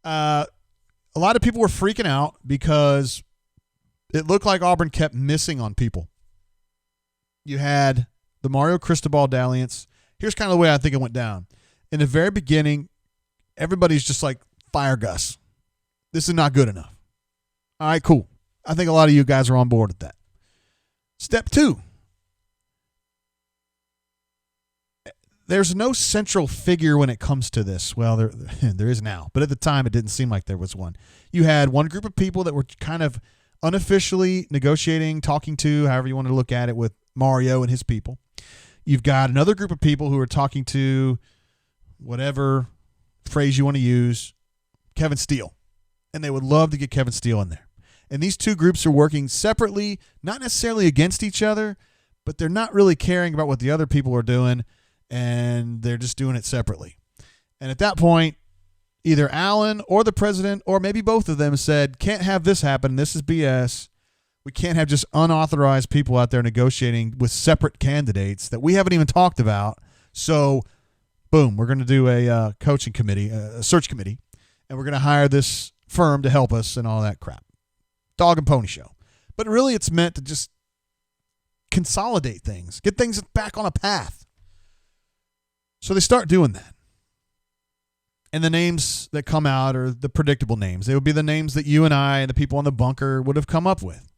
A lot of people were freaking out because it looked like Auburn kept missing on people. You had the Mario Cristobal dalliance. Here's kind of the way I think it went down. In the very beginning, everybody's just like, fire Gus. This is not good enough. All right, cool. I think a lot of you guys are on board with that. Step 2. There's no central figure when it comes to this. Well, there is now. But at the time, it didn't seem like there was one. You had one group of people that were kind of unofficially negotiating, talking to, however you want to look at it, with Mario and his people. You've got another group of people who are talking to, whatever phrase you want to use, Kevin Steele. And they would love to get Kevin Steele in there. And these two groups are working separately, not necessarily against each other, but they're not really caring about what the other people are doing, and they're just doing it separately. And at that point, either Allen or the president, or maybe both of them, said, can't have this happen. This is BS. We can't have just unauthorized people out there negotiating with separate candidates that we haven't even talked about. So, boom, we're going to do a coaching committee, a search committee, and we're going to hire this firm to help us and all that crap. Dog and pony show. But really, it's meant to just consolidate things, get things back on a path. So they start doing that. And the names that come out are the predictable names. They would be the names that you and I and the people in the bunker would have come up with.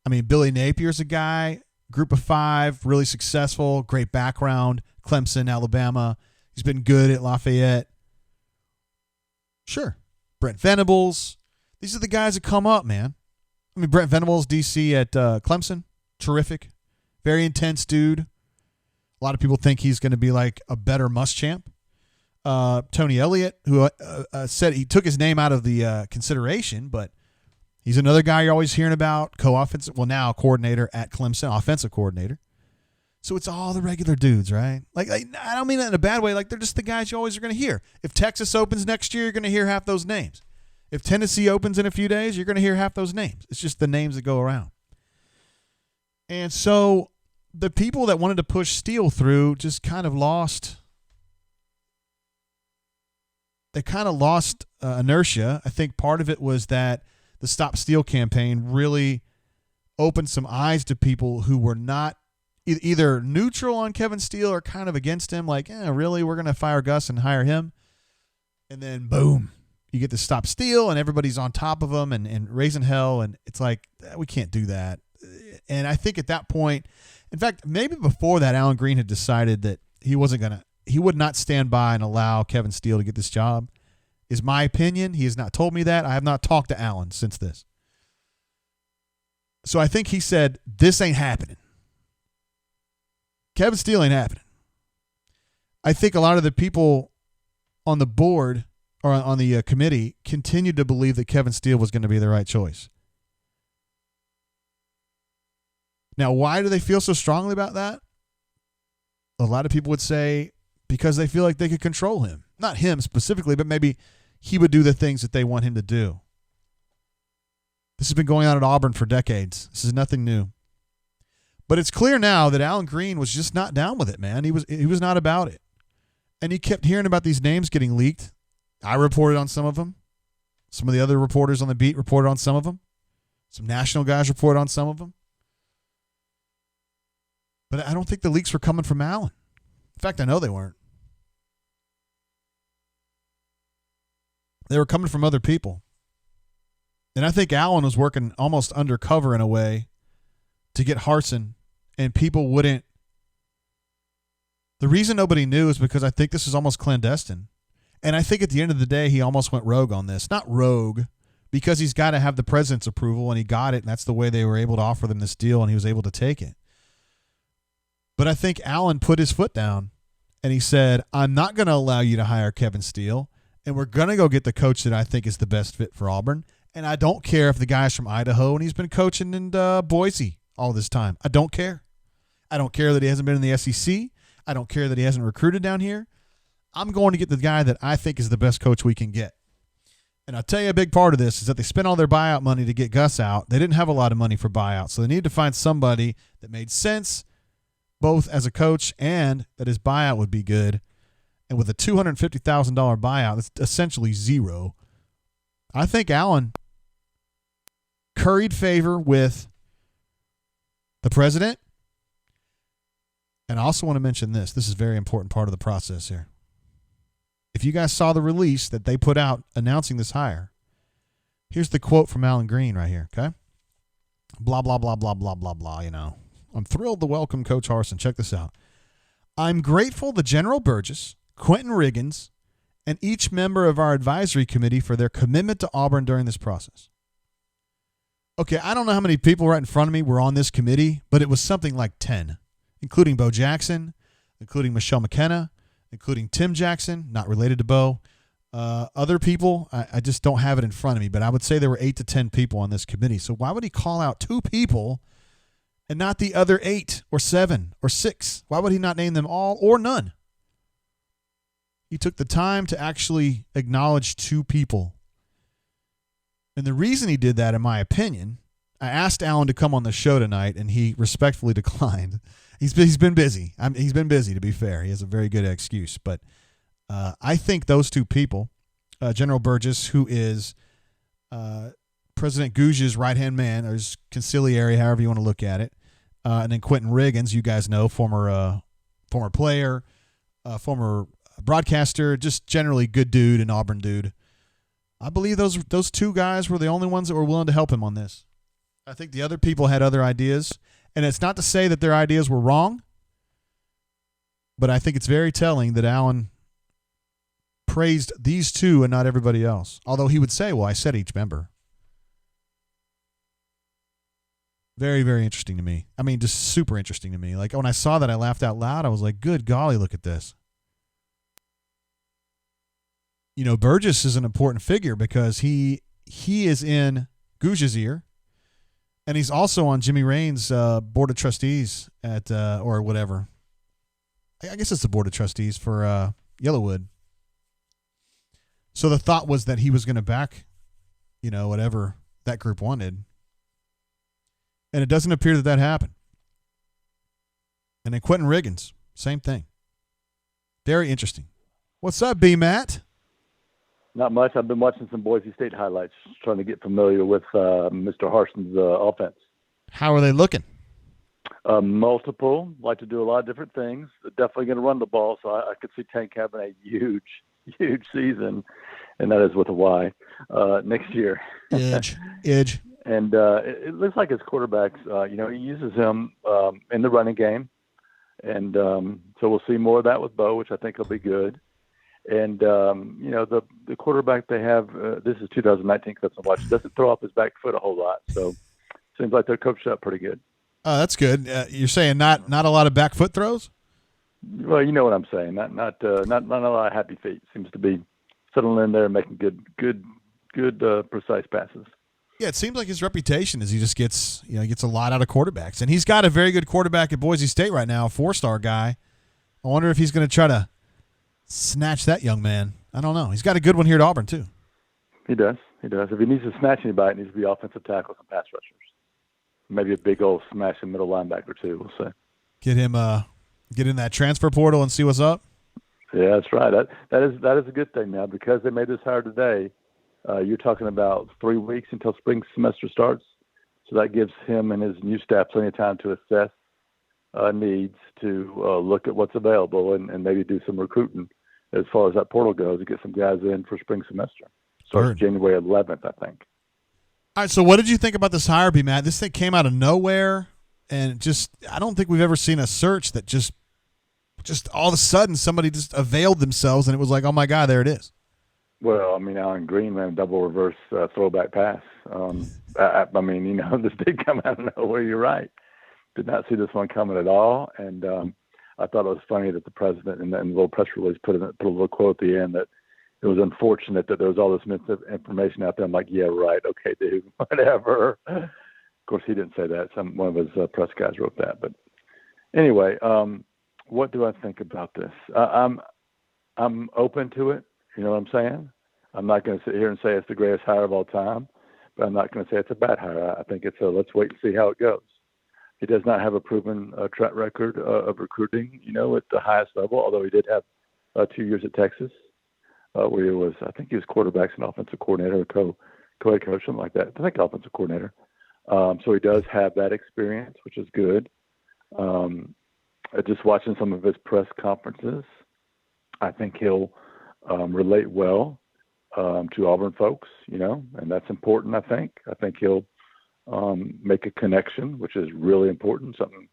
I mean, Billy Napier's a guy, group of 5, really successful, great background, Clemson, Alabama. He's been good at Lafayette. Sure. Brent Venables. These are the guys that come up, man. I mean, Brent Venables, DC at Clemson, terrific. Very intense dude. A lot of people think he's going to be like a better Muschamp. Tony Elliott, who said he took his name out of the consideration, but he's another guy you're always hearing about, co-offensive, well, now coordinator at Clemson, offensive coordinator. So it's all the regular dudes, right? Like I don't mean that in a bad way. Like, they're just the guys you always are going to hear. If Texas opens next year, you're going to hear half those names. If Tennessee opens in a few days, you're going to hear half those names. It's just the names that go around. And so the people that wanted to push Steele through just kind of lost. They kind of lost inertia. I think part of it was that the Stop Steele campaign really opened some eyes to people who were not either neutral on Kevin Steele or kind of against him. Like, really, we're going to fire Gus and hire him. And then, boom, you get to Stop Steele, and everybody's on top of him and raising hell. And it's like, we can't do that. And I think at that point, in fact, maybe before that, Alan Green had decided that he would not stand by and allow Kevin Steele to get this job, is my opinion. He has not told me that. I have not talked to Alan since this. So I think he said, this ain't happening. Kevin Steele ain't happening. I think a lot of the people on the board or on the committee continued to believe that Kevin Steele was going to be the right choice. Now, why do they feel so strongly about that? A lot of people would say because they feel like they could control him. Not him specifically, but maybe he would do the things that they want him to do. This has been going on at Auburn for decades. This is nothing new. But it's clear now that Alan Green was just not down with it, man. He was not about it. And he kept hearing about these names getting leaked. I reported on some of them. Some of the other reporters on the beat reported on some of them. Some national guys reported on some of them. But I don't think the leaks were coming from Allen. In fact, I know they weren't. They were coming from other people. And I think Allen was working almost undercover in a way to get Harsin, and people wouldn't. The reason nobody knew is because I think this is almost clandestine. And I think at the end of the day, he almost went rogue on this. Not rogue, because he's got to have the president's approval, and he got it, and that's the way they were able to offer them this deal, and he was able to take it. But I think Allen put his foot down, and he said, I'm not going to allow you to hire Kevin Steele, and we're going to go get the coach that I think is the best fit for Auburn. And I don't care if the guy's from Idaho and he's been coaching in Boise all this time. I don't care. I don't care that he hasn't been in the SEC. I don't care that he hasn't recruited down here. I'm going to get the guy that I think is the best coach we can get. And I'll tell you a big part of this is that they spent all their buyout money to get Gus out. They didn't have a lot of money for buyouts, so they needed to find somebody that made sense both as a coach and that his buyout would be good. And with a $250,000 buyout, that's essentially zero. I think Allen curried favor with the president. And I also want to mention this. This is a very important part of the process here. If you guys saw the release that they put out announcing this hire, here's the quote from Alan Green right here, okay? Blah, blah, blah, blah, blah, blah, blah, you know. I'm thrilled to welcome Coach Harsin. Check this out. I'm grateful to General Burgess, Quentin Riggins, and each member of our advisory committee for their commitment to Auburn during this process. Okay, I don't know how many people right in front of me were on this committee, but it was something like 10, including Bo Jackson, including Michelle McKenna, including Tim Jackson, not related to Bo. Other people, I just don't have it in front of me, but I would say there were 8 to 10 people on this committee. So why would he call out 2 people and not the other 8 or 7 or 6? Why would he not name them all or none? He took the time to actually acknowledge 2 people. And the reason he did that, in my opinion, I asked Alan to come on the show tonight, and he respectfully declined. He's been busy. He's been busy, to be fair. He has a very good excuse. But I think those 2 people, General Burgess, who is President Gouge's right-hand man, or his conciliary, however you want to look at it, and then Quentin Riggins, you guys know, former player, former broadcaster, just generally good dude, an Auburn dude. I believe those 2 guys were the only ones that were willing to help him on this. I think the other people had other ideas, and it's not to say that their ideas were wrong, but I think it's very telling that Allen praised these 2 and not everybody else. Although he would say, well, I said each member. Very, very interesting to me. I mean, just super interesting to me. Like, when I saw that, I laughed out loud. I was like, good golly, look at this. You know, Burgess is an important figure because he is in Gouge's ear, and he's also on Jimmy Raines' board of trustees at or whatever. I guess it's the board of trustees for Yellowwood. So the thought was that he was going to back, you know, whatever that group wanted, and it doesn't appear that happened. And then Quentin Riggins, same thing. Very interesting. What's up, B. Matt? Not much. I've been watching some Boise State highlights, trying to get familiar with Mr. Harsin's offense. How are they looking? Multiple. Like to do a lot of different things. Definitely going to run the ball, so I could see Tank having a huge season, and that is with a Y, next year. Edge. And it looks like his quarterbacks, he uses him in the running game. And so we'll see more of that with Bo, which I think will be good. And, the quarterback they have, this is 2019 clips I watched, doesn't throw off his back foot a whole lot. So seems like they're coached up pretty good. Oh, that's good. You're saying not a lot of back foot throws? Well, you know what I'm saying. Not a lot of happy feet. Seems to be settling in there and making good precise passes. Yeah, it seems like his reputation is he just gets a lot out of quarterbacks. And he's got a very good quarterback at Boise State right now, a 4-star guy. I wonder if he's going to try to snatch that young man. I don't know. He's got a good one here at Auburn, too. He does. If he needs to snatch anybody, it needs to be offensive tackles and pass rushers. Maybe a big old smashing middle linebacker, too, we'll say. Get in that transfer portal and see what's up? Yeah, that's right. That is a good thing now because they made this hire today. You're talking about 3 weeks until spring semester starts. So that gives him and his new staff plenty of time to assess needs, to look at what's available, and maybe do some recruiting as far as that portal goes to get some guys in for spring semester. Starts January 11th, I think. All right, so what did you think about this hire, B. Matt? This thing came out of nowhere, and I don't think we've ever seen a search that just all of a sudden somebody just availed themselves, and it was like, oh, my God, there it is. Well, I mean, Alan Green ran a double reverse throwback pass. This did come out of nowhere. You're right. Did not see this one coming at all, and I thought it was funny that the president in the little press release put a little quote at the end that it was unfortunate that there was all this information out there. I'm like, yeah, right, okay, dude, whatever. Of course, he didn't say that. One of his press guys wrote that. But anyway, what do I think about this? I'm open to it. You know what I'm saying? I'm not going to sit here and say it's the greatest hire of all time, but I'm not going to say it's a bad hire. I think it's let's wait and see how it goes. He does not have a proven track record of recruiting, at the highest level, although he did have 2 years at Texas. where he was, I think he was quarterbacks and offensive coordinator or co-head coach, something like that. I think offensive coordinator. So he does have that experience, which is good. Just watching some of his press conferences, I think he'll relate well to Auburn folks, and that's important, I think. I think he'll make a connection, which is really important, something,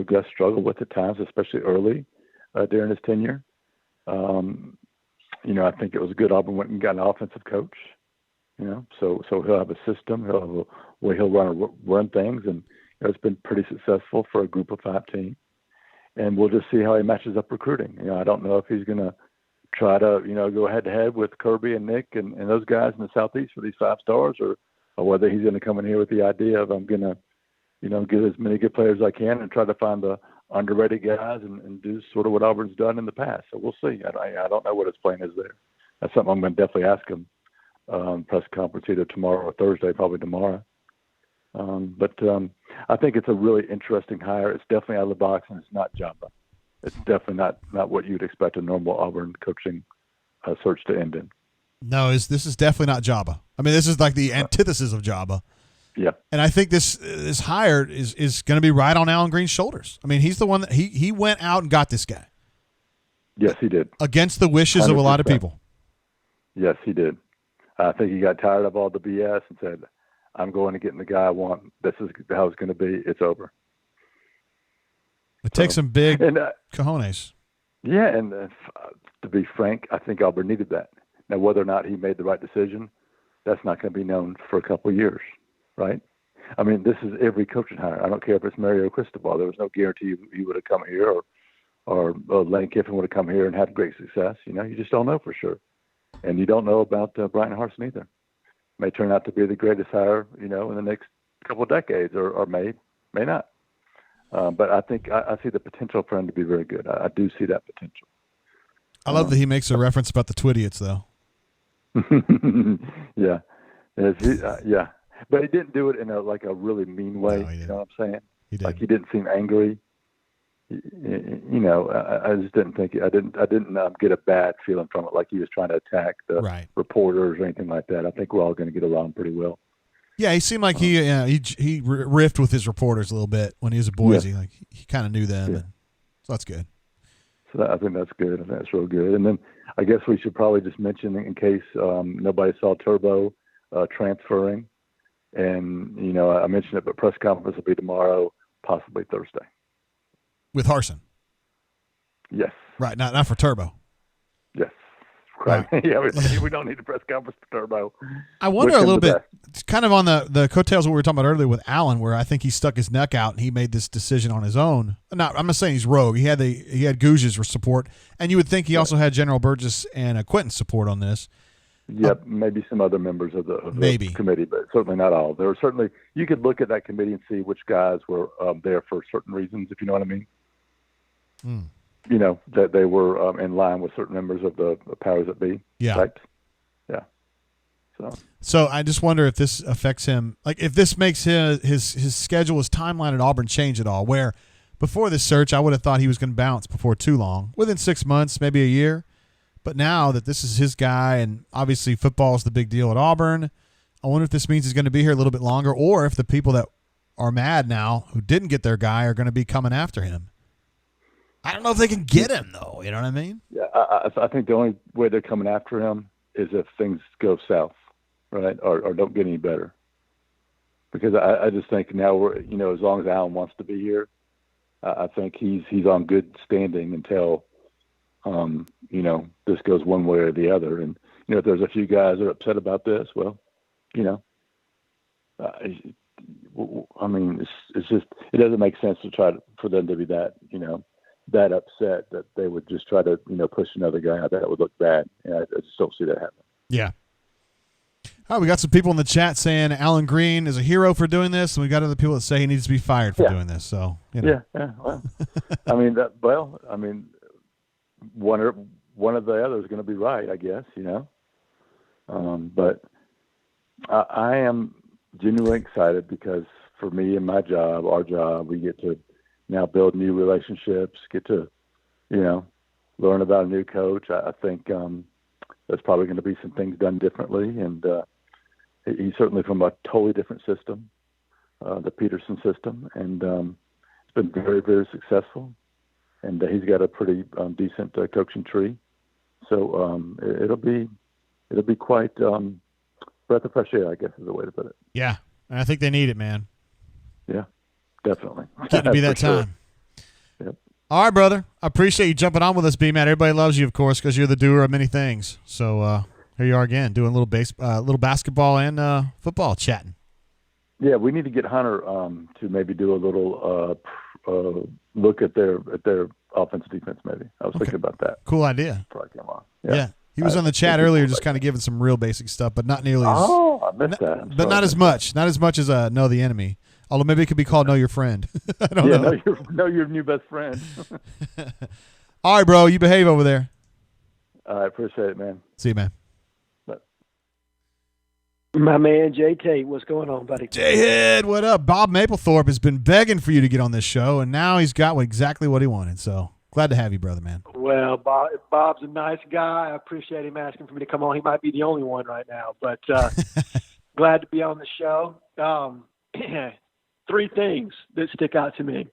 Gus struggled with at times, especially early during his tenure. I think it was good Auburn went and got an offensive coach, so he'll have a system, he'll have a way he'll run things, and it's been pretty successful for a group of 5 team. And we'll just see how he matches up recruiting. I don't know if he's going to try to, go head to head with Kirby and Nick and those guys in the Southeast for these 5 stars, or whether he's going to come in here with the idea of I'm going to, get as many good players as I can and try to find the underrated guys and do sort of what Auburn's done in the past. So we'll see. I don't know what his plan is there. That's something I'm going to definitely ask him press conference either tomorrow or Thursday, probably tomorrow. But I think it's a really interesting hire. It's definitely out of the box, and it's not Jabba. It's definitely not what you'd expect a normal Auburn coaching search to end in. No, this is definitely not Jabba. I mean, this is like the antithesis of Jabba. Yeah. And I think this hire is going to be right on Allen Green's shoulders. I mean, he's the one that he went out and got this guy. Yes, he did. Against the wishes 100%. Of a lot of people. Yes, he did. I think he got tired of all the BS and said, I'm going to get the guy I want. This is how it's going to be. It's over. It takes some big cojones. Yeah, and to be frank, I think Auburn needed that. Now, whether or not he made the right decision, that's not going to be known for a couple of years, right? I mean, this is every coaching hire. I don't care if it's Mario Cristobal. There was no guarantee he would have come here, or Lane Kiffin would have come here and had great success. You just don't know for sure. And you don't know about Bryan Harsin either. May turn out to be the greatest hire, in the next couple of decades, or may not. But I think I see the potential for him to be very good. I do see that potential. I love that he makes a reference about the Twidiots, though. Yeah. Yeah. But he didn't do it in a really mean way. No, you know what I'm saying? He did. Like he didn't seem angry. I just didn't think I didn't get a bad feeling from it, like he was trying to attack the reporters or anything like that. I think we're all going to get along pretty well. Yeah, he seemed like he riffed with his reporters a little bit when he was at Boise. Yeah. Like he kind of knew them, and so that's good. So I think that's good. I think that's real good. And then I guess we should probably just mention, in case nobody saw Turbo transferring, and I mentioned it, but press conference will be tomorrow, possibly Thursday. With Harsin? Yes. Right, not for Turbo. Yes. Right. Yeah, we don't need a press conference for Turbo. I wonder a little bit, it's kind of on the coattails of what we were talking about earlier with Allen, where I think he stuck his neck out and he made this decision on his own. I'm not saying he's rogue. He had Gouge's support, and you would think he also had General Burgess and Quentin's support on this. Yep, maybe some other members of the committee, but certainly not all. There were certainly, you could look at that committee and see which guys were there for certain reasons, if you know what I mean. That they were in line with certain members of the powers that be. Yeah. Right? Yeah. So I just wonder if this affects him, like if this makes his schedule, his timeline at Auburn change at all, where before this search, I would have thought he was going to bounce before too long, within 6 months, maybe a year. But now that this is his guy, and obviously football is the big deal at Auburn, I wonder if this means he's going to be here a little bit longer, or if the people that are mad now who didn't get their guy are going to be coming after him. I don't know if they can get him, though. You know what I mean? Yeah, I think the only way they're coming after him is if things go south, right, or don't get any better. Because I just think now we're, as long as Allen wants to be here, I think he's on good standing until this goes one way or the other. And, if there's a few guys that are upset about this, well, I mean, it's just, it doesn't make sense for them to be that, that upset that they would just try to, push another guy out. That would look bad. And I just don't see that happening. Yeah. All right, we got some people in the chat saying Allen Green is a hero for doing this, and we got other people that say he needs to be fired for doing this. So, Yeah. Well, I mean, one of the other is going to be right, I guess, But I am genuinely excited because for me and my job, our job, we get to now build new relationships, get to, learn about a new coach. I think there's probably going to be some things done differently. And he's certainly from a totally different system, the Peterson system, and it's been very, very successful. And he's got a pretty decent coaching tree. So it'll be quite breath of fresh air, I guess is the way to put it. Yeah, I think they need it, man. Yeah, definitely. Getting to be that time. Sure. Yep. All right, brother. I appreciate you jumping on with us, B-Man. Everybody loves you, of course, because you're the doer of many things. So here you are again, doing a little basketball and football chatting. Yeah, we need to get Hunter to maybe do a little look at their offense defense. Maybe I was thinking about that. Cool idea. Before I came on. Yeah. He was on the chat earlier, just kind of giving some real basic stuff, but not nearly as. Oh, I missed that. But not as much. Not as much as Know the Enemy. Although maybe it could be called Know Your Friend. I don't know. Know your new best friend. All right, bro. You behave over there. I appreciate it, man. See you, man. My man, Jay Tate, what's going on, buddy? J-Head, what up? Bob Mapplethorpe has been begging for you to get on this show, and now he's got exactly what he wanted. So glad to have you, brother, man. Well, Bob's a nice guy. I appreciate him asking for me to come on. He might be the only one right now, but glad to be on the show. 3 things that stick out to me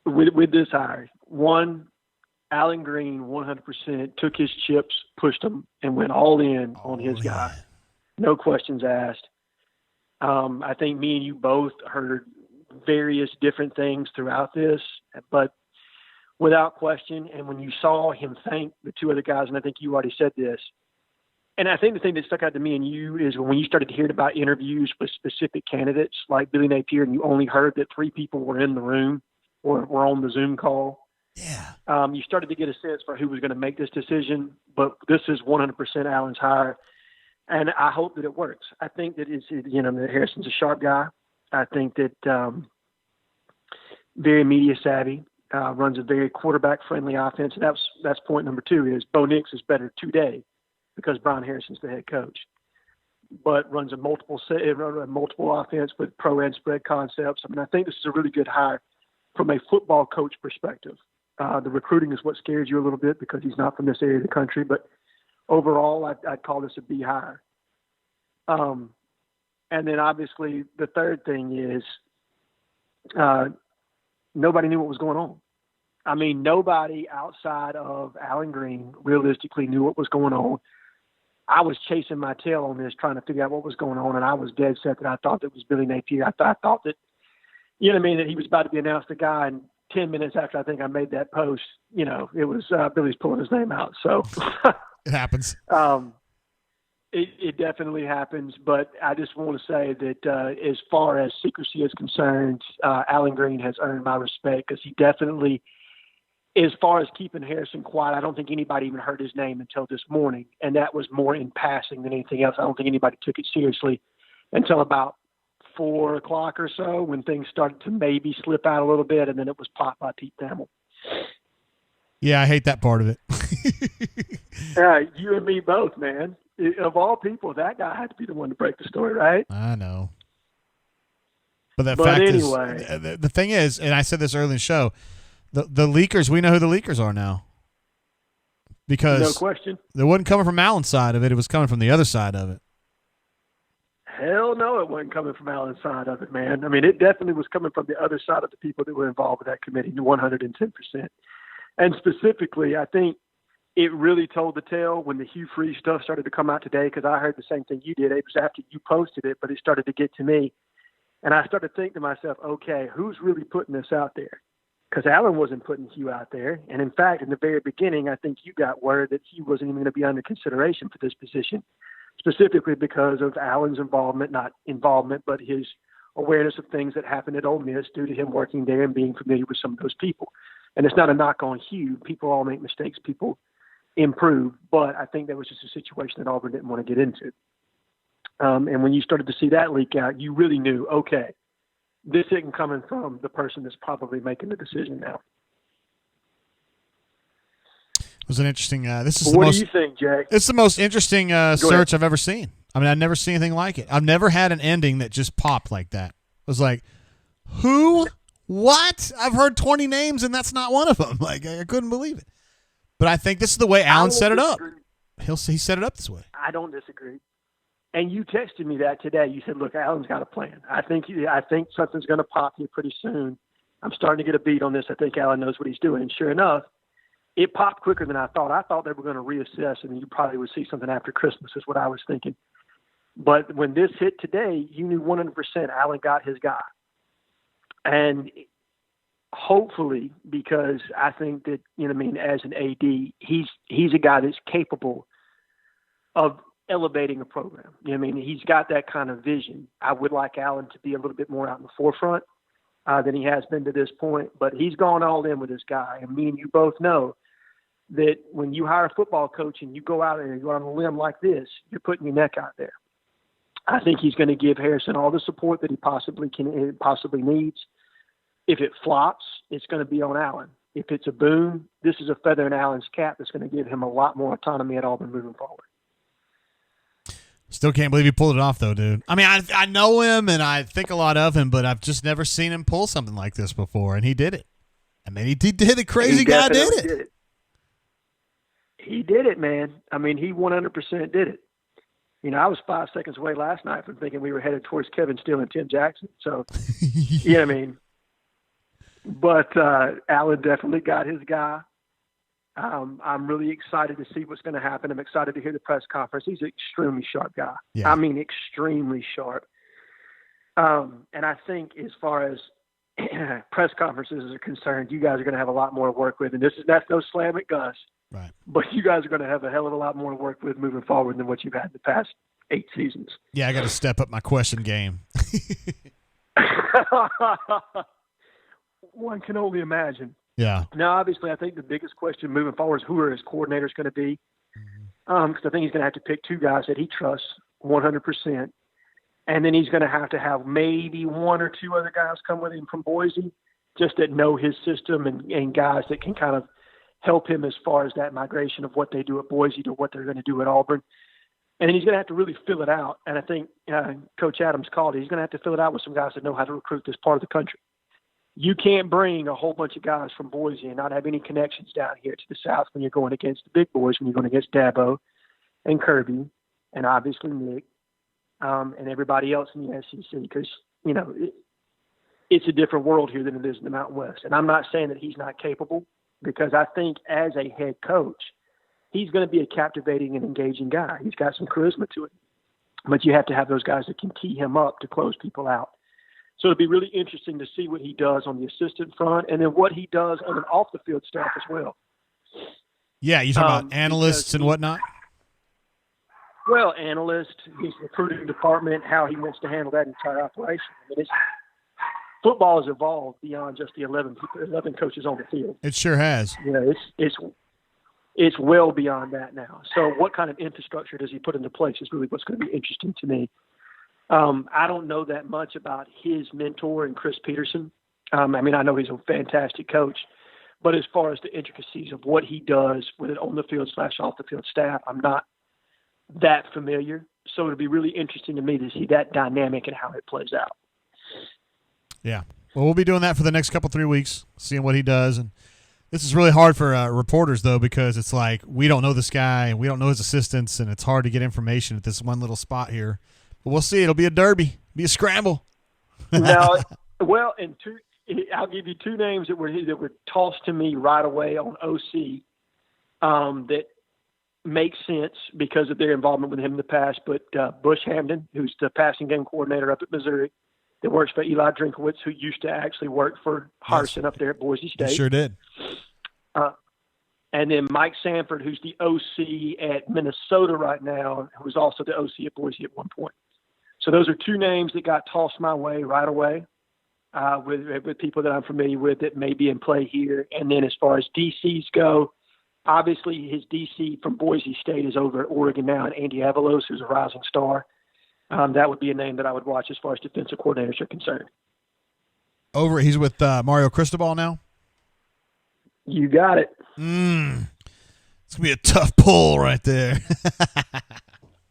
with this hire. One, Alan Green 100% took his chips, pushed them, and went all in on his guy. No questions asked. I think me and you both heard various different things throughout this, but without question, and when you saw him thank the 2 other guys, and I think you already said this, and I think the thing that stuck out to me and you is when you started hearing about interviews with specific candidates like Billy Napier, and you only heard that 3 people were in the room or were on the Zoom call. Yeah. You started to get a sense for who was going to make this decision, but this is 100% Allen's hire. And I hope that it works. I think that that Harrison's a sharp guy. I think that very media savvy, runs a very quarterback friendly offense. And that's point number 2 is Bo Nix is better today because Bryan Harsin's the head coach, but runs a multiple offense with pro and spread concepts. I mean, I think this is a really good hire from a football coach perspective. The recruiting is what scares you a little bit because he's not from this area of the country, but overall, I'd call this a B hire. And then obviously the third thing is nobody knew what was going on. I mean, nobody outside of Alan Green realistically knew what was going on. I was chasing my tail on this, trying to figure out what was going on, and I was dead set that I thought that was Billy Napier. I thought that, that he was about to be announced a guy, and 10 minutes after I think I made that post, it was Billy's pulling his name out. So it happens. It definitely happens, but I just want to say that as far as secrecy is concerned, Alan Green has earned my respect because he definitely, as far as keeping Harrison quiet, I don't think anybody even heard his name until this morning, and that was more in passing than anything else. I don't think anybody took it seriously until about 4 o'clock or so when things started to maybe slip out a little bit, and then it was popped by Pete Thamel. Yeah, I hate that part of it. You and me both, man. Of all people, that guy had to be the one to break the story, right? I know. But fact anyway, is, the thing is, and I said this early in the show, the leakers, we know who the leakers are now. Because no question. It wasn't coming from Allen's side of it. It was coming from the other side of it. Hell no, it wasn't coming from Allen's side of it, man. I mean, it definitely was coming from the other side of the people that were involved with that committee, 110%. And specifically, I think it really told the tale when the Hugh Freeze stuff started to come out today, because I heard the same thing you did. It was after you posted it, but it started to get to me. And I started thinking to myself, okay, who's really putting this out there? Because Allen wasn't putting Hugh out there. And in fact, in the very beginning, I think you got word that Hugh wasn't even going to be under consideration for this position, specifically because of Allen's involvement, not involvement, but his awareness of things that happened at Ole Miss due to him working there and being familiar with some of those people. And it's not a knock on Hugh. People all make mistakes. People improve. But I think that was just a situation that Auburn didn't want to get into. And when you started to see that leak out, you really knew, okay, this isn't coming from the person that's probably making the decision now. It was an interesting. This is what do you think, Jay? It's the most interesting search I've ever seen. I mean, I've never seen anything like it. I've never had an ending that just popped like that. It was like, who? What? I've heard 20 names, and that's not one of them. Like, I couldn't believe it. But I think this is the way Allen set it up. he set it up this way. I don't disagree. And you texted me that today. You said, "Look, Allen's got a plan. I think something's going to pop here pretty soon. I'm starting to get a beat on this. I think Allen knows what he's doing." And sure enough, it popped quicker than I thought. I thought they were going to reassess, and you probably would see something after Christmas, is what I was thinking. But when this hit today, you knew 100% Allen got his guy. And hopefully, because I think that, as an AD, he's a guy that's capable of elevating a program. He's got that kind of vision. I would like Allen to be a little bit more out in the forefront than he has been to this point, but he's gone all in with this guy. And me and you both know that when you hire a football coach and you go out and you go on a limb like this, you're putting your neck out there. I think he's going to give Harsin all the support that he possibly needs. If it flops, it's going to be on Allen. If it's a boom, this is a feather in Allen's cap that's going to give him a lot more autonomy at Auburn moving forward. Still can't believe he pulled it off, though, dude. I mean, I know him and I think a lot of him, but I've just never seen him pull something like this before, and he did it. I mean, he did it. Crazy guy did it. He did it, man. I mean, he 100% did it. I was 5 seconds away last night from thinking we were headed towards Kevin Steele and Tim Jackson. So, you know what I mean? But Allen definitely got his guy. I'm really excited to see what's going to happen. I'm excited to hear the press conference. He's an extremely sharp guy. Yeah. I mean, extremely sharp. And I think as far as press conferences are concerned, you guys are going to have a lot more to work with. And that's no slam at Gus. Right. But you guys are going to have a hell of a lot more to work with moving forward than what you've had in the past 8 seasons. Yeah, I got to step up my question game. One can only imagine. Yeah. Now, obviously, I think the biggest question moving forward is who are his coordinators going to be? Because I think he's going to have to pick 2 guys that he trusts 100%. And then he's going to have maybe 1 or 2 other guys come with him from Boise, just that know his system and guys that can kind of help him as far as that migration of what they do at Boise to what they're going to do at Auburn. And then he's going to have to really fill it out. And I think Coach Adams called it. He's going to have to fill it out with some guys that know how to recruit this part of the country. You can't bring a whole bunch of guys from Boise and not have any connections down here to the South when you're going against the big boys, when you're going against Dabo and Kirby and obviously Nick and everybody else in the SEC, because, it's a different world here than it is in the Mountain West. And I'm not saying that he's not capable, because I think as a head coach, he's going to be a captivating and engaging guy. He's got some charisma to it. But you have to have those guys that can tee him up to close people out. So it'll be really interesting to see what he does on the assistant front and then what he does on an off-the-field staff as well. Yeah, you talk about analysts and whatnot? Well, analyst, his recruiting department, how he wants to handle that entire operation. I mean, football has evolved beyond just the 11 coaches on the field. It sure has. It's well beyond that now. So what kind of infrastructure does he put into place is really what's going to be interesting to me. I don't know that much about his mentor and Chris Peterson. I know he's a fantastic coach, but as far as the intricacies of what he does with an on-the-field / off-the-field staff, I'm not that familiar. So it'll be really interesting to me to see that dynamic and how it plays out. Yeah. Well, we'll be doing that for the next 3 weeks, seeing what he does. And this is really hard for reporters, though, because it's like we don't know this guy and we don't know his assistants, and it's hard to get information at this one little spot here. But we'll see. It'll be a derby, be a scramble. Now, well, I'll give you 2 names that were tossed to me right away on OC that make sense because of their involvement with him in the past. But Bush Hamden, who's the passing game coordinator up at Missouri, that works for Eli Drinkowitz, who used to actually work for Harsin up there at Boise State. He sure did. And then Mike Sanford, who's the OC at Minnesota right now, who was also the OC at Boise at one point. So those are 2 names that got tossed my way right away with people that I'm familiar with that may be in play here. And then as far as DCs go, obviously his DC from Boise State is over at Oregon now, and Andy Avalos, who's a rising star. That would be a name that I would watch as far as defensive coordinators are concerned. He's with Mario Cristobal now? You got it. It's going to be a tough pull right there.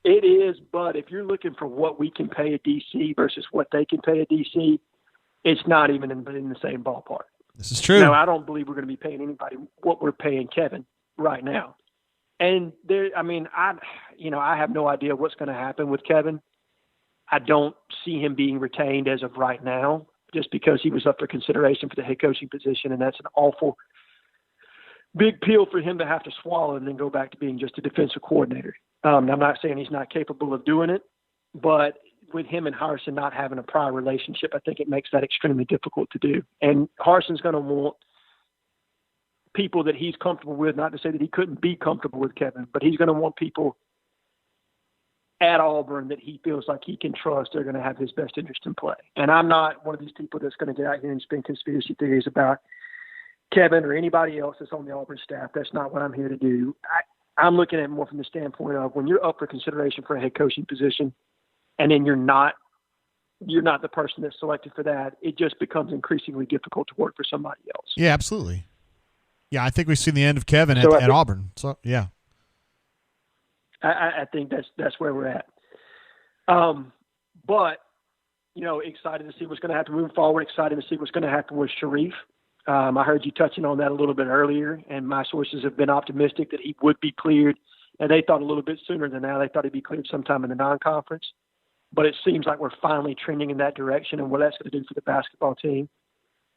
It is, but if you're looking for what we can pay a DC versus what they can pay a DC, it's not even in the same ballpark. This is true. Now, I don't believe we're going to be paying anybody what we're paying Kevin right now. And I have no idea what's going to happen with Kevin. I don't see him being retained as of right now, just because he was up for consideration for the head coaching position, and that's an awful big pill for him to have to swallow and then go back to being just a defensive coordinator. I'm not saying he's not capable of doing it, but with him and Harsin not having a prior relationship, I think it makes that extremely difficult to do. And Harsin's going to want people that he's comfortable with, not to say that he couldn't be comfortable with Kevin, but he's going to want people at Auburn that he feels like he can trust they're going to have his best interest in play. And I'm not one of these people that's going to get out here and spin conspiracy theories about Kevin or anybody else that's on the Auburn staff. That's not what I'm here to do. I'm looking at it more from the standpoint of when you're up for consideration for a head coaching position and then you're not the person that's selected for that, it just becomes increasingly difficult to work for somebody else. Yeah, absolutely. Yeah, I think we've seen the end of Kevin at Auburn. So, yeah. I think that's where we're at. But, excited to see what's going to happen moving forward, excited to see what's going to happen with Sharif. I heard you touching on that a little bit earlier, and my sources have been optimistic that he would be cleared. And they thought a little bit sooner than that. They thought he'd be cleared sometime in the non-conference. But it seems like we're finally trending in that direction and what that's going to do for the basketball team.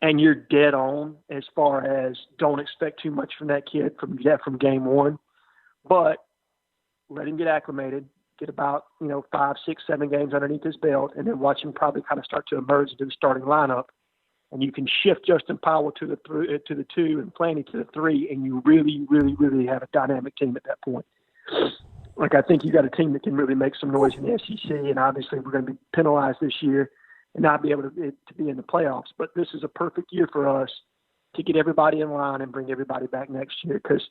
And you're dead on as far as don't expect too much from that kid from game one. But let him get acclimated, get about 5, 6, 7 games underneath his belt, and then watch him probably kind of start to emerge into the starting lineup. And you can shift Justin Powell to the 2 and Planny to the 3, and you really, really, really have a dynamic team at that point. Like, I think you got a team that can really make some noise in the SEC, and obviously we're going to be penalized this year and not be able to be in the playoffs. But this is a perfect year for us to get everybody in line and bring everybody back next year, because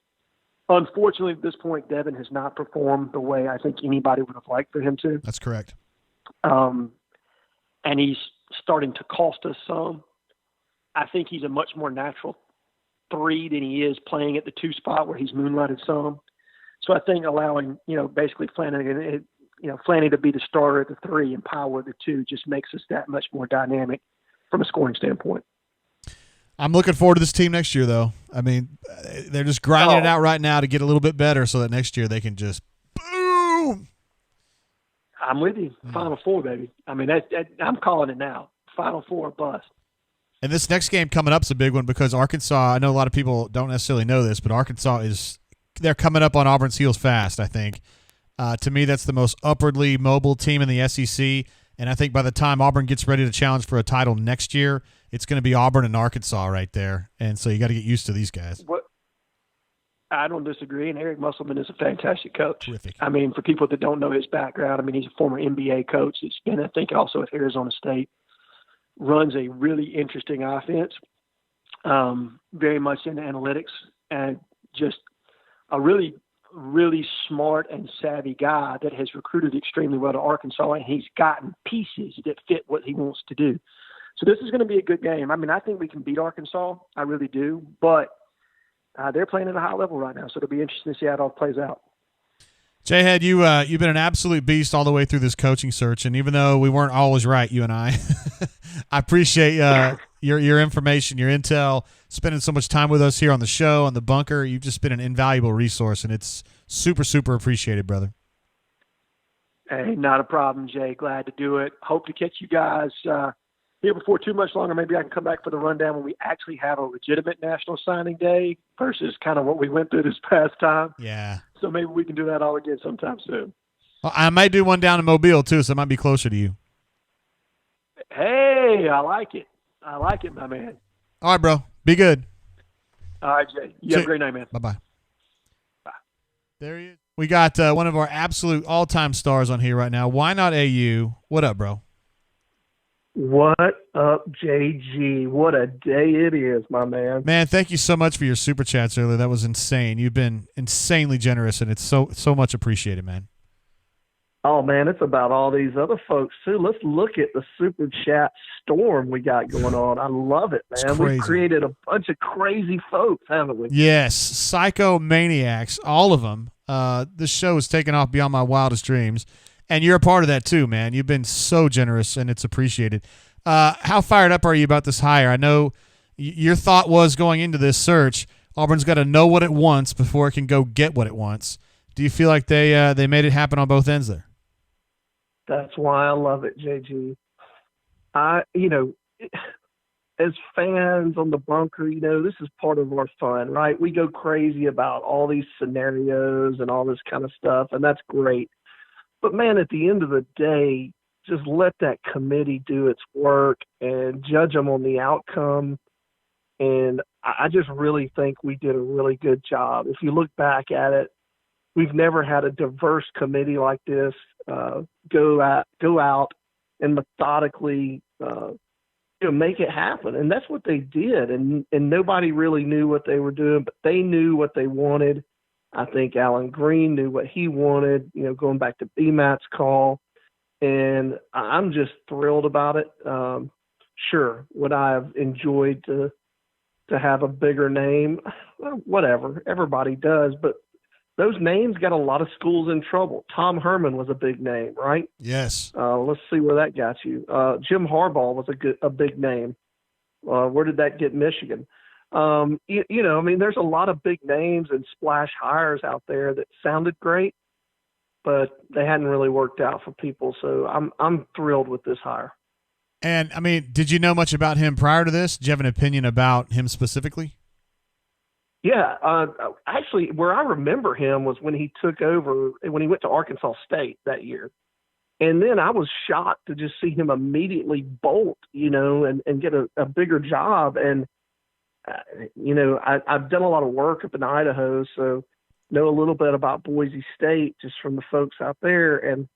unfortunately at this point, Devin has not performed the way I think anybody would have liked for him to. That's correct. And he's starting to cost us some. I think he's a much more natural 3 than he is playing at the 2 spot where he's moonlighted some. So I think allowing, basically Flanny to be the starter at the 3 and Powell at the 2 just makes us that much more dynamic from a scoring standpoint. I'm looking forward to this team next year, though. I mean, they're just grinding it out right now to get a little bit better so that next year they can just boom. I'm with you. Final 4, baby. I mean, I'm calling it now. Final 4 bust. And this next game coming up is a big one because Arkansas, I know a lot of people don't necessarily know this, but Arkansas they're coming up on Auburn's heels fast, I think. To me, that's the most upwardly mobile team in the SEC, and I think by the time Auburn gets ready to challenge for a title next year, it's going to be Auburn and Arkansas right there, and so you got to get used to these guys. I don't disagree, and Eric Musselman is a fantastic coach. Terrific. I mean, for people that don't know his background, I mean, he's a former NBA coach. He's been, I think, also at Arizona State. Runs a really interesting offense, very much in analytics, and just a really, really smart and savvy guy that has recruited extremely well to Arkansas, and he's gotten pieces that fit what he wants to do. So this is going to be a good game. I mean, I think we can beat Arkansas. I really do. But they're playing at a high level right now, so it'll be interesting to see how it all plays out. J-Head, you've been an absolute beast all the way through this coaching search, and even though we weren't always right, you and I appreciate your information, your intel, spending so much time with us here on the show, on the bunker. You've just been an invaluable resource, and it's super, super appreciated, brother. Hey, not a problem, Jay. Glad to do it. Hope to catch you guys here before too much longer. Maybe I can come back for the rundown when we actually have a legitimate National Signing Day versus kind of what we went through this past time. Yeah. So maybe we can do that all again sometime soon. Well, I might do one down in Mobile, too, so it might be closer to you. Hey, I like it. I like it, my man. All right, bro. Be good. All right, Jay. You have a great night, man. Bye-bye. Bye. There he is. We got one of our absolute all-time stars on here right now. Why Not AU? What up, bro? What up, JG? What a day it is, my man. Man, thank you so much for your super chats earlier. That was insane. You've been insanely generous, and it's so much appreciated, man. Oh, man, it's about all these other folks, too. Let's look at the super chat storm we got going on. I love it, man. We've created a bunch of crazy folks, haven't we? Yes, psychomaniacs, all of them. This show has taken off beyond my wildest dreams. And you're a part of that too, man. You've been so generous, and it's appreciated. How fired up are you about this hire? I know your thought was going into this search, Auburn's got to know what it wants before it can go get what it wants. Do you feel like they made it happen on both ends there? That's why I love it, JG. As fans on the bunker, this is part of our fun, right? We go crazy about all these scenarios and all this kind of stuff, and that's great. But, man, at the end of the day, just let that committee do its work and judge them on the outcome. And I just really think we did a really good job. If you look back at it, we've never had a diverse committee like this go out and methodically make it happen. And that's what they did. And nobody really knew what they were doing, but they knew what they wanted. I think Alan Green knew what he wanted, going back to BMAT's call. And I'm just thrilled about it. Sure, would I have enjoyed to have a bigger name? Well, whatever. Everybody does. But those names got a lot of schools in trouble. Tom Herman was a big name, right? Yes. Let's see where that got you. Jim Harbaugh was a big name. Where did that get Michigan? There's a lot of big names and splash hires out there that sounded great, but they hadn't really worked out for people. So I'm thrilled with this hire. And, did you know much about him prior to this? Do you have an opinion about him specifically? Yeah. Actually, where I remember him was when he took over, when he went to Arkansas State that year. And then I was shocked to just see him immediately bolt, and get a bigger job. And, I've done a lot of work up in Idaho, so know a little bit about Boise State just from the folks out there. And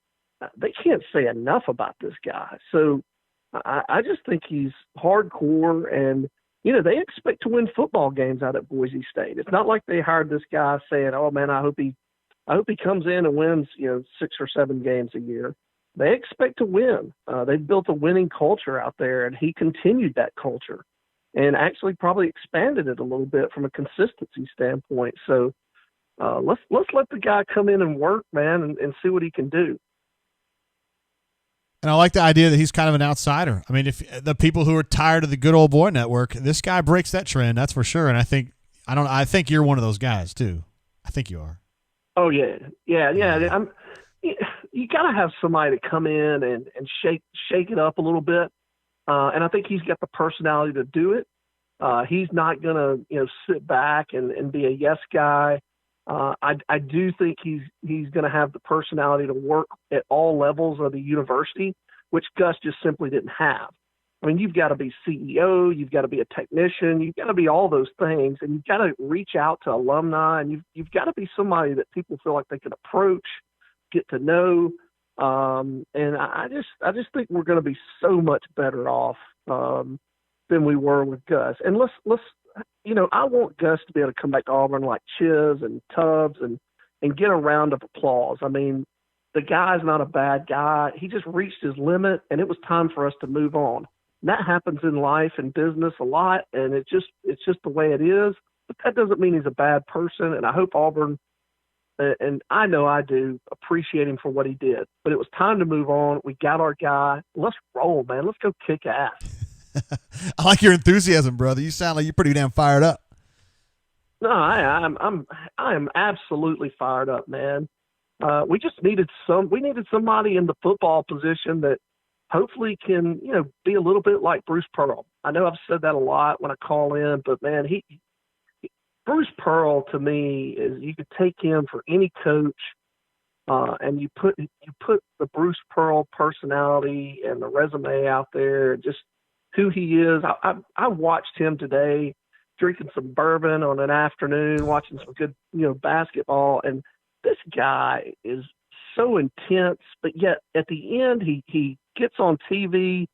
they can't say enough about this guy. So I just think he's hardcore, and they expect to win football games out at Boise State. It's not like they hired this guy saying, "Oh man, I hope he comes in and wins 6 or 7 games a year." They expect to win. They've built a winning culture out there, and he continued that culture, and actually probably expanded it a little bit from a consistency standpoint. So let's let the guy come in and work, man, and see what he can do. And I like the idea that he's kind of an outsider. If the people who are tired of the good old boy network, this guy breaks that trend, that's for sure. And I think you're one of those guys too. I think you are. Oh yeah. You got to have somebody to come in and shake it up a little bit. And I think he's got the personality to do it. He's not going to, sit back and be a yes guy. I do think he's going to have the personality to work at all levels of the university, which Gus just simply didn't have. You've got to be CEO, you've got to be a technician, you've got to be all those things, and you've got to reach out to alumni, and you've got to be somebody that people feel like they can approach, get to know. And I just think we're going to be so much better off than we were with Gus. And let's I want Gus to be able to come back to Auburn like Chiz and Tubbs and get a round of applause. The guy's not a bad guy. He just reached his limit, and it was time for us to move on. And that happens in life and business a lot, and it's just the way it is. But that doesn't mean he's a bad person, and I hope Auburn, and I know I do, appreciate him for what he did. But it was time to move on. We got our guy. Let's roll, man. Let's go kick ass. I like your enthusiasm, brother. You sound like you're pretty damn fired up. No, I am absolutely fired up, man. We just needed somebody in the football position that hopefully can, be a little bit like Bruce Pearl. I know I've said that a lot when I call in, but man, Bruce Pearl to me is, you could take him for any coach, and you put the Bruce Pearl personality and the resume out there, just who he is. I watched him today drinking some bourbon on an afternoon, watching some good, basketball. And this guy is so intense, but yet at the end, he gets on TV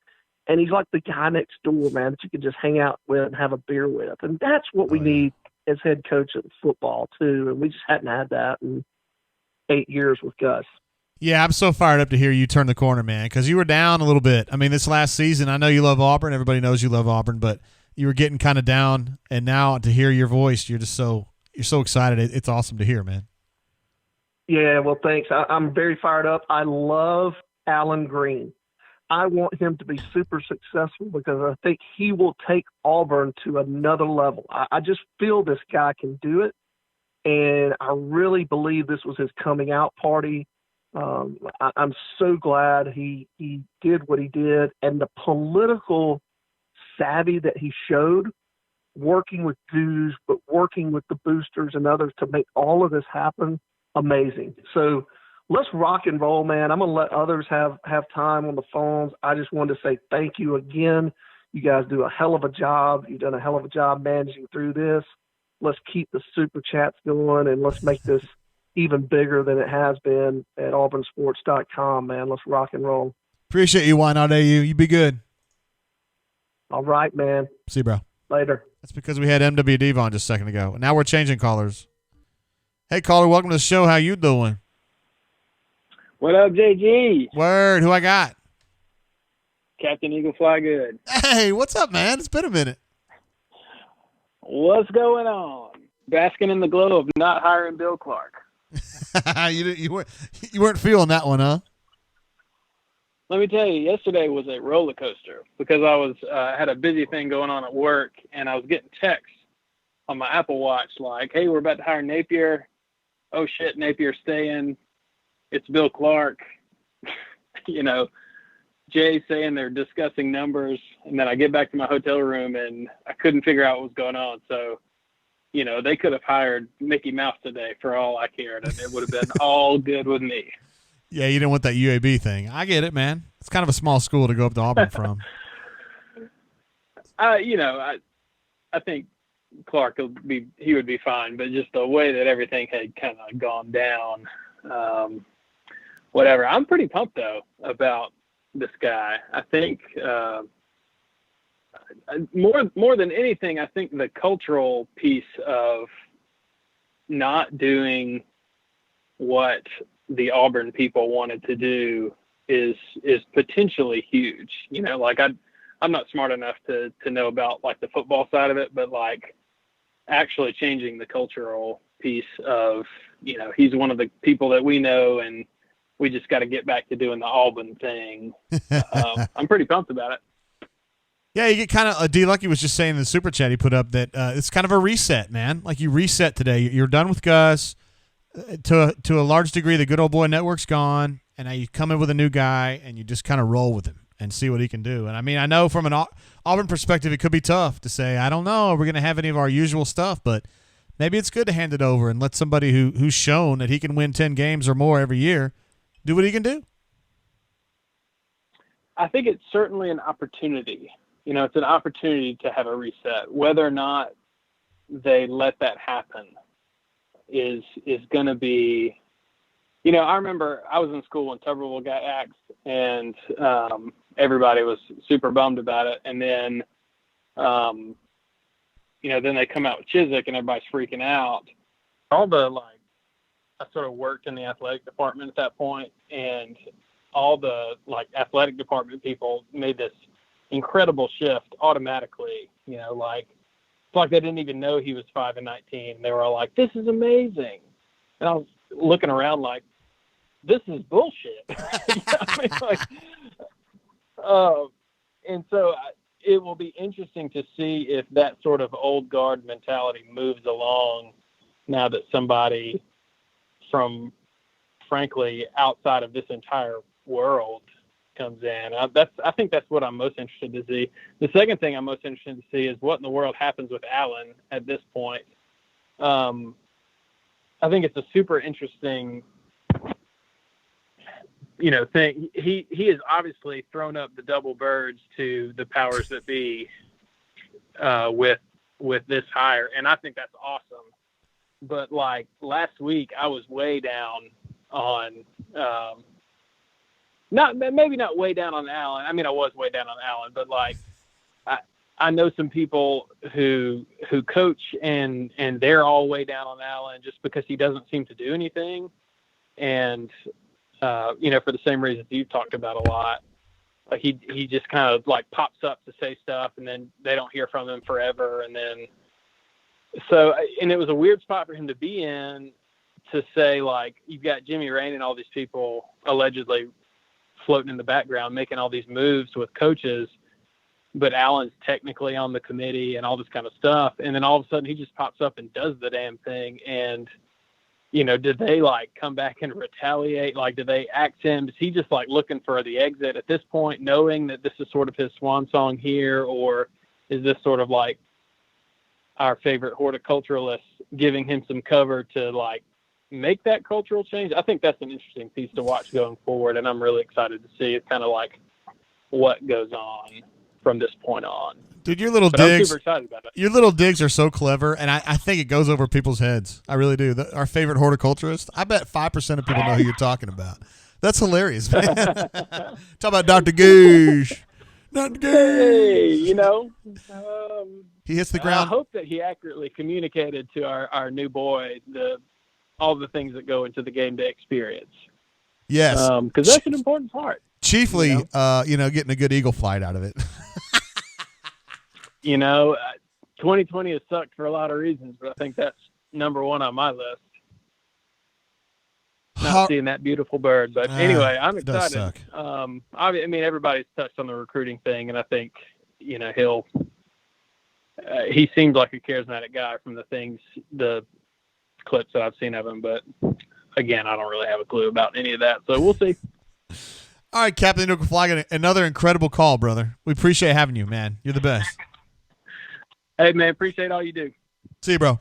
and he's like the guy next door, man, that you can just hang out with and have a beer with. And that's what we need as head coach of football too. And we just hadn't had that in 8 years with Gus. Yeah, I'm so fired up to hear you turn the corner, man, because you were down a little bit. This last season, I know you love Auburn. Everybody knows you love Auburn, but you were getting kind of down, and now to hear your voice, you're so excited. It's awesome to hear, man. Yeah, well, thanks. I'm very fired up. I love Alan Green. I want him to be super successful because I think he will take Auburn to another level. I just feel this guy can do it, and I really believe this was his coming out party. I'm so glad he did what he did, and the political savvy that he showed, working with dues, but working with the boosters and others to make all of this happen, amazing. So let's rock and roll, man. I'm going to let others have time on the phones. I just wanted to say thank you again. You guys do a hell of a job. You've done a hell of a job managing through this. Let's keep the super chats going, and let's make this even bigger than it has been at auburnsports.com, man. Let's rock and roll. Appreciate you, Why Not AU. You be good. All right, man. See you, bro. Later. That's because we had MWD on just a second ago. Now we're changing callers. Hey, caller, welcome to the show. How you doing? What up, JG? Word. Who I got? Captain Eagle Flygood. Hey, what's up, man? It's been a minute. What's going on? Basking in the glow of not hiring Bill Clark. you weren't feeling that one, huh? Let me tell you, yesterday was a roller coaster because I was had a busy thing going on at work, and I was getting texts on my Apple Watch like, "Hey, we're about to hire Napier. Oh shit, Napier's staying. It's Bill Clark." Jay saying they're discussing numbers, and then I get back to my hotel room and I couldn't figure out what was going on. So, they could have hired Mickey Mouse today for all I cared, and it would have been all good with me. Yeah, you didn't want that UAB thing. I get it, man. It's kind of a small school to go up to Auburn from. I think Clark would be fine, but just the way that everything had kind of gone down, whatever. I'm pretty pumped though about this guy. I think more than anything, I think the cultural piece of not doing what the Auburn people wanted to do is potentially huge. I'm not smart enough to know about like the football side of it, but like actually changing the cultural piece of, he's one of the people that we know, and we just got to get back to doing the Auburn thing. I'm pretty pumped about it. Yeah, you get kind of, D Lucky was just saying in the super chat he put up that it's kind of a reset, man. Like you reset today. You're done with Gus. To a large degree, the good old boy network's gone, and now you come in with a new guy, and you just kind of roll with him and see what he can do. And, I mean, I know from an Auburn perspective it could be tough to say, I don't know, we're going to have any of our usual stuff, but maybe it's good to hand it over and let somebody who's shown that he can win 10 games or more every year do what he can do. I think it's certainly an opportunity. It's an opportunity to have a reset. Whether or not they let that happen is going to be, I remember I was in school when Tuberville got axed, and everybody was super bummed about it. And then, then they come out with Chiswick and everybody's freaking out. I sort of worked in the athletic department at that point, and all the athletic department people made this incredible shift automatically, it's like they didn't even know he was 5-19. They were all like, "This is amazing," and I was looking around like, "This is bullshit." And so it will be interesting to see if that sort of old guard mentality moves along now that somebody from, frankly, outside of this entire world comes in. I think that's what I'm most interested to see. The second thing I'm most interested to see is what in the world happens with Allen at this point. I think it's a super interesting, thing. He has obviously thrown up the double birds to the powers that be with this hire, and I think that's awesome. But last week, I was way down on. Maybe not way down on Allen. I mean, I was way down on Allen, but I know some people who coach and they're all way down on Allen just because he doesn't seem to do anything. And, for the same reasons you've talked about a lot, he just kind of pops up to say stuff and then they don't hear from him forever. And then, and it was a weird spot for him to be in, to say you've got Jimmy Rain and all these people allegedly floating in the background, making all these moves with coaches, but Allen's technically on the committee and all this kind of stuff. And then all of a sudden he just pops up and does the damn thing. And, you know, did they like come back and retaliate? Like, did they axe him? Is he just like looking for the exit at this point, knowing that this is sort of his swan song here? Or is this sort of like our favorite horticulturalist giving him some cover to like make that cultural change? I think that's an interesting piece to watch going forward. And I'm really excited to see it kind of like what goes on from this point on. Dude, your little But I'm digs, super excited about it. your little digs are so clever, and I think it goes over people's heads. I really do. Our favorite horticulturist, I bet 5% of people know who you're talking about. That's hilarious, man. Talk about Dr. Goosh. Dr. Goosh. Hey, you know, He hits the I ground. hope that he accurately communicated to our new boy all the things that go into the game day experience. Yes. Because that's an important part. Chiefly, you getting a good eagle flight out of it. You know, 2020 has sucked for a lot of reasons, but I think that's number one on my list. Not seeing that beautiful bird, but anyway, I'm it does excited. suck. I mean, everybody's touched on the recruiting thing, and I think, you know, he seems like a charismatic guy from the clips that I've seen of him, but again, I don't really have a clue about any of that, so we'll see. All right, Captain Flygood, another incredible call, brother. We appreciate having you, man. You're the best. Hey, man, appreciate all you do. See you, bro.